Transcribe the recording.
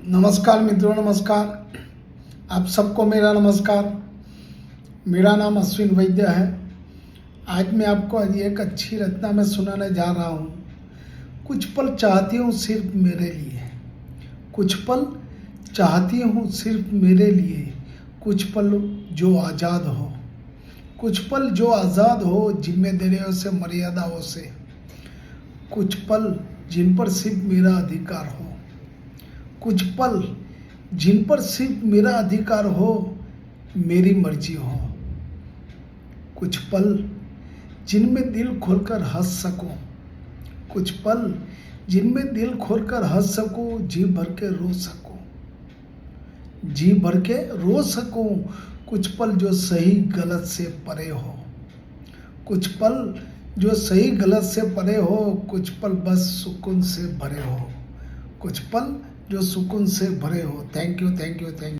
नमस्कार मित्रों, नमस्कार। आप सबको मेरा नमस्कार। मेरा नाम अश्विन वैद्य है। आज मैं आपको एक अच्छी रचना में सुनाने जा रहा हूँ। कुछ पल चाहती हूँ सिर्फ मेरे लिए, कुछ पल चाहती हूँ सिर्फ मेरे लिए, कुछ पल जो आज़ाद हो, कुछ पल जो आज़ाद हो जिम्मेदारियों से, मर्यादाओं से, कुछ पल जिन पर सिर्फ मेरा अधिकार हो, कुछ पल जिन पर सिर्फ मेरा अधिकार हो, मेरी मर्जी हो, कुछ पल जिनमें दिल खोलकर हंस सकूं, कुछ पल जिनमें दिल खोलकर हंस सकूं, जी भर के रो सकूं, जी भर के रो सकूं, कुछ पल जो सही गलत से परे हो, कुछ पल जो सही गलत से परे हो, कुछ पल बस सुकून से भरे हो, कुछ पल जो सुकून से भरे हो। Thank you, thank you, thank you.